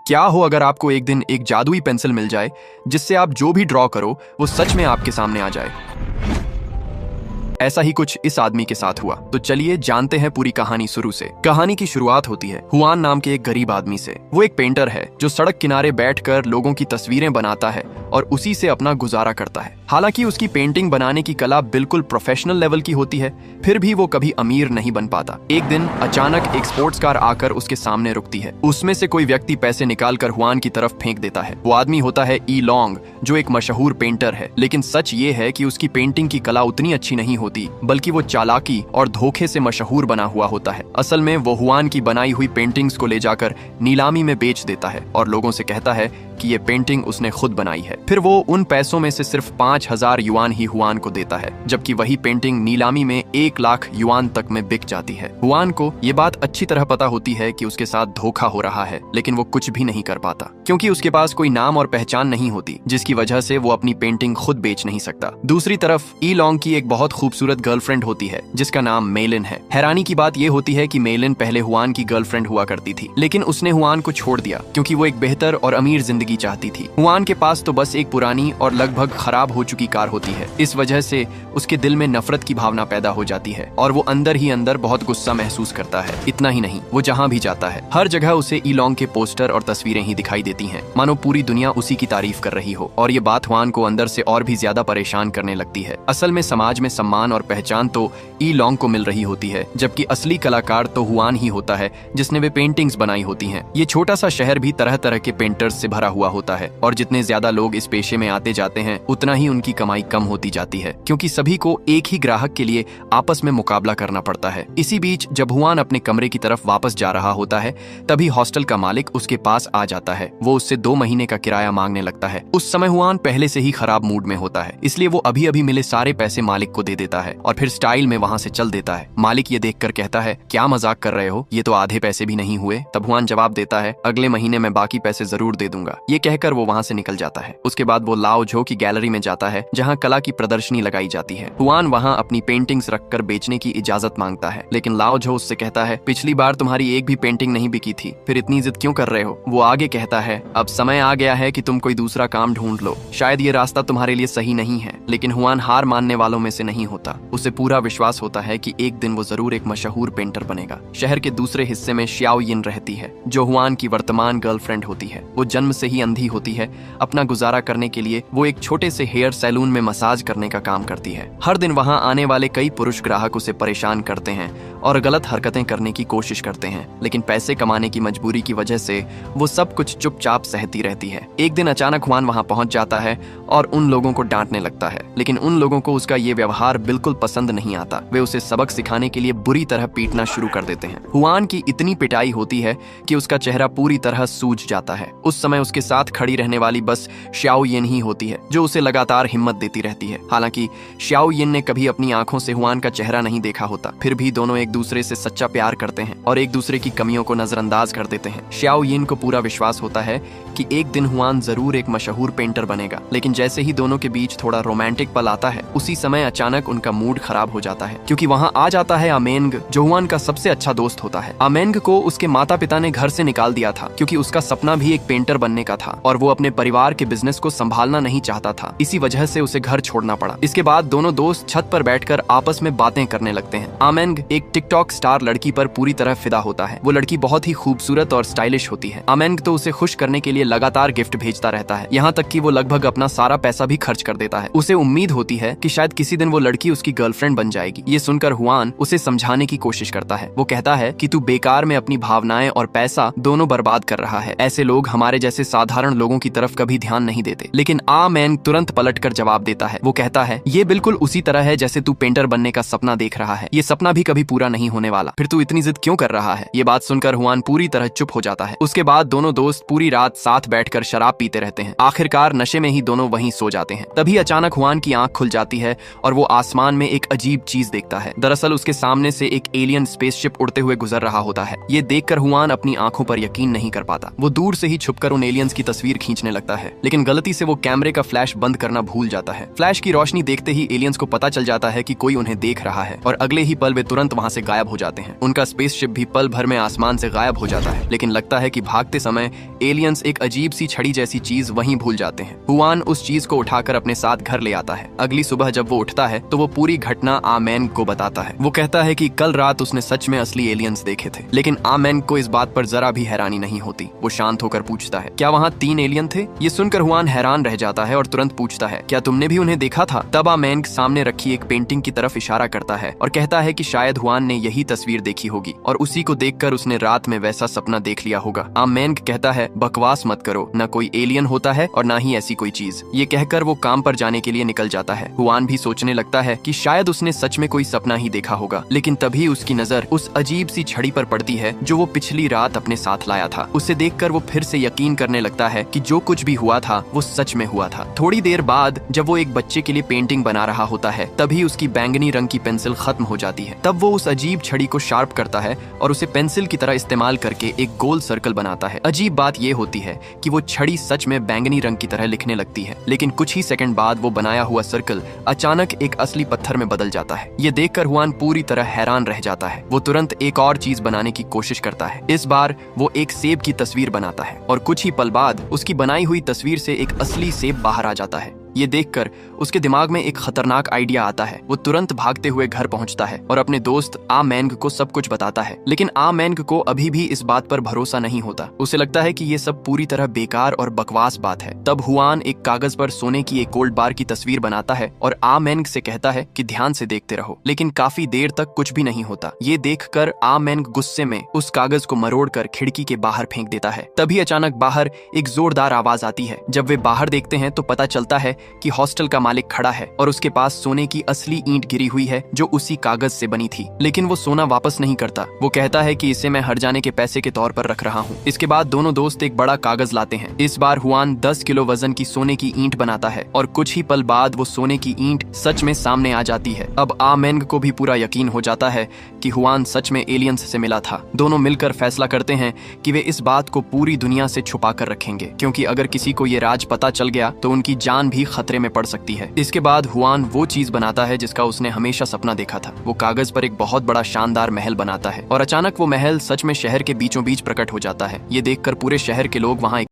क्या हो अगर आपको एक दिन एक जादुई पेंसिल मिल जाए जिससे आप जो भी ड्रॉ करो वो सच में आपके सामने आ जाए। ऐसा ही कुछ इस आदमी के साथ हुआ। तो चलिए जानते हैं पूरी कहानी शुरू से। कहानी की शुरुआत होती है हुआन नाम के एक गरीब आदमी से। वो एक पेंटर है जो सड़क किनारे बैठकर लोगों की तस्वीरें बनाता है और उसी से अपना गुजारा करता है। हालांकि उसकी पेंटिंग बनाने की कला बिल्कुल प्रोफेशनल लेवल की होती है, फिर भी वो कभी अमीर नहीं बन पाता। एक दिन अचानक एक स्पोर्ट्स कार आकर उसके सामने रुकती है। उसमें से कोई व्यक्ति पैसे निकालकर हुआन की तरफ फेंक देता है। वो आदमी होता है ई लॉन्ग, जो एक मशहूर पेंटर है। लेकिन सच ये है कि उसकी पेंटिंग की कला उतनी अच्छी नहीं होती, बल्कि वो चालाकी और धोखे से मशहूर बना हुआ होता है। असल में वो हुआन की बनाई हुई पेंटिंग्स को ले जाकर नीलामी में बेच देता है और लोगों से कहता है कि ये पेंटिंग उसने खुद बनाई है। फिर वो उन पैसों में से सिर्फ 5,000 युआन ही हुआन को देता है, जबकि वही पेंटिंग नीलामी में 1 लाख युआन तक में बिक जाती है। हुआन को ये बात अच्छी तरह पता होती है कि उसके साथ धोखा हो रहा है, लेकिन वो कुछ भी नहीं कर पाता क्योंकि उसके पास कोई नाम और पहचान नहीं होती, जिसकी वजह से वो अपनी पेंटिंग खुद बेच नहीं सकता। दूसरी तरफ ई लॉन्ग की एक बहुत खूबसूरत गर्लफ्रेंड होती है जिसका नाम मेलिन है। हैरानी की बात यह होती है कि मेलिन पहले हुआन की गर्लफ्रेंड हुआ करती थी, लेकिन उसने हुआन को छोड़ दिया क्योंकि वो एक बेहतर और अमीर जिंदगी चाहती थी। हुआन के पास तो बस एक पुरानी और लगभग खराब हो चुकी कार होती है। इस वजह से उसके दिल में नफरत की भावना पैदा हो जाती है और वो अंदर ही अंदर बहुत गुस्सा महसूस करता है। इतना ही नहीं, वो जहाँ भी जाता है हर जगह उसे ई लॉन्ग के पोस्टर और तस्वीरें ही दिखाई देती हैं, मानो पूरी दुनिया उसी की तारीफ कर रही हो। और ये बात हुआन को अंदर से और भी ज्यादा परेशान करने लगती है। असल में समाज में सम्मान और पहचान तो ई लॉन्ग को मिल रही होती है, जबकि असली कलाकार तो हुआन ही होता है जिसने वे पेंटिंग्स बनाई होती हैं। ये छोटा सा शहर भी तरह तरह के पेंटर्स से भरा हुआ होता है और जितने ज्यादा लोग इस पेशे में आते जाते हैं उतना ही उनकी कमाई कम होती जाती है, क्योंकि सभी को एक ही ग्राहक के लिए आपस में मुकाबला करना पड़ता है। इसी बीच जब हुआन अपने कमरे की तरफ वापस जा रहा होता है, तभी हॉस्टल का मालिक उसके पास आ जाता है। वो उससे 2 महीने का किराया मांगने लगता है। उस समय हुआन पहले से ही खराब मूड में होता है, इसलिए वो अभी अभी मिले सारे पैसे मालिक को दे देता है और फिर स्टाइल में वहाँ से चल देता है। मालिक ये देखकर कहता है, क्या मजाक कर रहे हो, ये तो आधे पैसे भी नहीं हुए। तब हुआन जवाब देता है, अगले महीने मैं बाकी पैसे जरूर दे दूंगा। ये कहकर वो वहाँ से निकल जाता है। उसके बाद वो लाओ झो की गैलरी में जाता है जहाँ कला की प्रदर्शनी लगाई जाती है। हुआन वहाँ अपनी पेंटिंग्स रखकर बेचने की इजाजत मांगता है, लेकिन लाओ झो उससे कहता है, पिछली बार तुम्हारी एक भी पेंटिंग नहीं बिकी थी, फिर इतनी जिद क्यों कर रहे हो। वो आगे कहता है, अब समय आ गया है कि तुम कोई दूसरा काम ढूंढ लो, शायद ये रास्ता तुम्हारे लिए सही नहीं है। लेकिन हुआन हार मानने वालों में से नहीं होता। उसे पूरा विश्वास होता है कि एक दिन वो जरूर एक मशहूर पेंटर बनेगा। शहर के दूसरे हिस्से में श्याओ यिन रहती है, जो हुआन की वर्तमान गर्लफ्रेंड होती है। वो जन्म से ही अंधी होती है। अपना गुजारा करने के लिए वो एक छोटे से हेयर सैलून में मसाज करने का काम करती है। हर दिन वहां आने वाले कई पुरुष ग्राहक उसे परेशान करते हैं और गलत हरकतें करने की कोशिश करते हैं, लेकिन पैसे कमाने की मजबूरी की वजह से वो सब कुछ चुपचाप सहती रहती है। एक दिन अचानक हुआन वहां पहुंच जाता है और उन लोगों को डांटने लगता है, लेकिन उन लोगों को उसका ये व्यवहार बिल्कुल पसंद नहीं आता। वे उसे सबक सिखाने के लिए बुरी तरह पीटना शुरू कर देते हैं। हुआन की इतनी पिटाई होती है कि उसका चेहरा पूरी तरह सूज जाता है। उस समय उसके साथ खड़ी रहने वाली बस श्याओ यिन ही होती है, जो उसे लगातार हिम्मत देती रहती है। हालांकि श्याओ यिन ने कभी अपनी आंखों से हुआन का चेहरा नहीं देखा होता, फिर भी दोनों एक दूसरे से सच्चा प्यार करते हैं और एक दूसरे की कमियों को नजरअंदाज कर देते हैं। श्याओ यिन को पूरा विश्वास होता है कि एक दिन हुआन जरूर एक मशहूर पेंटर बनेगा, लेकिन जैसे ही दोनों के बीच थोड़ा रोमांटिक पल आता है, उसी समय अचानक उनका मूड खराब हो जाता है, क्योंकि वहां आ जाता है अमेंग, जो हुआन का सबसे अच्छा दोस्त होता है। अमेंग को उसके माता पिता ने घर से निकाल दिया था क्योंकि उसका सपना भी एक पेंटर बनने का था और वो अपने परिवार के बिजनेस को संभालना नहीं चाहता था। इसी वजह से उसे घर छोड़ना पड़ा। इसके बाद दोनों दोस्त छत पर बैठकर आपस में बातें करने लगते हैं। अमेंग एक टिकटॉक स्टार लड़की पर पूरी तरह फिदा होता है। वो लड़की बहुत ही खूबसूरत और स्टाइलिश होती है। अमेंग तो उसे खुश करने के लिए लगातार गिफ्ट भेजता रहता है, यहाँ तक कि वो लगभग अपना सारा पैसा भी खर्च कर देता है। उसे उम्मीद होती है कि शायद किसी दिन वो लड़की उसकी गर्लफ्रेंड बन जाएगी। ये सुनकर हुआन उसे समझाने की कोशिश करता है। वो कहता है कि तू बेकार में अपनी भावनाएं और पैसा दोनों बर्बाद कर रहा है। ऐसे लोग हमारे जैसे साधारण लोगों की तरफ कभी ध्यान नहीं देते। लेकिन अमेंग तुरंत पलटकर जवाब देता है। वो कहता है, ये बिल्कुल उसी तरह है जैसे तू पेंटर बनने का सपना देख रहा है। ये सपना भी कभी पूरा नहीं होने वाला, फिर तू इतनी जिद क्यों कर रहा है। ये बात सुनकर हुआन पूरी तरह चुप हो जाता है। उसके बाद दोनों दोस्त पूरी रात साथ बैठकर शराब पीते रहते हैं। आखिरकार नशे में ही दोनों वहीं सो जाते हैं। तभी अचानक हुआन की आंख खुल जाती है और वो आसमान में एक अजीब चीज देखता है। दरअसल उसके सामने से एक एलियन स्पेसशिप उड़ते हुए गुजर रहा होता है। ये देखकर हुआन अपनी आंखों पर यकीन नहीं कर पाता। वो दूर से ही छुपकर उन एलियन एलियंस की तस्वीर खींचने लगता है, लेकिन गलती से वो कैमरे का फ्लैश बंद करना भूल जाता है। फ्लैश की रोशनी देखते ही एलियंस को पता चल जाता है कि कोई उन्हें देख रहा है और अगले ही पल वे तुरंत वहां से गायब हो जाते हैं। उनका स्पेसशिप भी पल भर में आसमान से गायब हो जाता है, लेकिन लगता है कि भागते समय एलियंस एक अजीब सी छड़ी जैसी चीज वहीं भूल जाते हैं। हुआन उस चीज को उठाकर अपने साथ घर ले आता है। अगली सुबह जब वो उठता है तो वो पूरी घटना आमेंग को बताता है। वो कहता है कि कल रात उसने सच में असली एलियंस देखे थे, लेकिन आमेंग को इस बात पर जरा भी हैरानी नहीं होती। वो शांत होकर पूछता है, क्या वहाँ 3 एलियन थे? ये सुनकर हुआन हैरान रह जाता है और तुरंत पूछता है, क्या तुमने भी उन्हें देखा था? तब आमेंग सामने रखी एक पेंटिंग की तरफ इशारा करता है और कहता है कि शायद हुआन ने यही तस्वीर देखी होगी और उसी को देखकर उसने रात में वैसा सपना देख लिया होगा। आमेंग कहता है, बकवास मत करो, न कोई एलियन होता है और न ही ऐसी कोई चीज। ये कहकर वो काम पर जाने के लिए निकल जाता है। हुआन भी सोचने लगता है कि शायद उसने सच में कोई सपना ही देखा होगा, लेकिन तभी उसकी नजर उस अजीब सी छड़ी पर पड़ती है जो वो पिछली रात अपने साथ लाया था। उसे देखकर वो फिर से यकीन करने लगता है कि जो कुछ भी हुआ था वो सच में हुआ था। थोड़ी देर बाद जब वो एक बच्चे के लिए पेंटिंग बना रहा होता है, तभी उसकी बैंगनी रंग की पेंसिल खत्म हो जाती है। तब वो उस अजीब छड़ी को शार्प करता है और उसे पेंसिल की तरह इस्तेमाल करके एक गोल सर्कल बनाता है। अजीब बात ये होती है कि वो छड़ी सच में बैंगनी रंग की तरह लिखने लगती है, लेकिन कुछ ही सेकंड बाद वो बनाया हुआ सर्कल अचानक एक असली पत्थर में बदल जाता है। ये देखकर हुआन पूरी तरह हैरान रह जाता है। वो तुरंत एक और चीज बनाने की कोशिश करता है। इस बार वो एक सेब की तस्वीर बनाता है और कुछ ही पल बाद उसकी बनाई हुई तस्वीर से एक असली सेब बाहर आ जाता है। ये देखकर उसके दिमाग में एक खतरनाक आइडिया आता है। वो तुरंत भागते हुए घर पहुंचता है और अपने दोस्त आमेंग को सब कुछ बताता है, लेकिन आमेंग को अभी भी इस बात पर भरोसा नहीं होता। उसे लगता है कि ये सब पूरी तरह बेकार और बकवास बात है। तब हुआन एक कागज पर सोने की एक गोल्ड बार की तस्वीर बनाता है और आमेंग से कहता है कि ध्यान से देखते रहो, लेकिन काफी देर तक कुछ भी नहीं होता। ये देखकर आमेंग गुस्से में उस कागज को मरोड़कर खिड़की के बाहर फेंक देता है। तभी अचानक बाहर एक जोरदार आवाज आती है। जब वे बाहर देखते हैं तो पता चलता है कि हॉस्टल का मालिक खड़ा है और उसके पास सोने की असली ईंट गिरी हुई है जो उसी कागज से बनी थी, लेकिन वो सोना वापस नहीं करता। वो कहता है कि इसे मैं हट जाने के पैसे के तौर पर रख रहा हूँ। इसके बाद दोनों दोस्त एक बड़ा कागज लाते हैं। इस बार हुआन 10 किलो वजन की सोने की ईंट बनाता है और कुछ ही पल बाद वो सोने की ईंट सच में सामने आ जाती है। अब आमेंग को भी पूरा यकीन हो जाता है कि हुआन सच में एलियंस से मिला था। दोनों मिलकर फैसला करते हैं कि वे इस बात को पूरी दुनिया से छुपा कर रखेंगे, क्योंकि अगर किसी को ये राज पता चल गया तो उनकी जान भी खतरे में पड़ सकती है। इसके बाद हुआन वो चीज बनाता है जिसका उसने हमेशा सपना देखा था। वो कागज पर एक बहुत बड़ा शानदार महल बनाता है और अचानक वो महल सच में शहर के बीचों बीच प्रकट हो जाता है। ये देखकर पूरे शहर के लोग वहां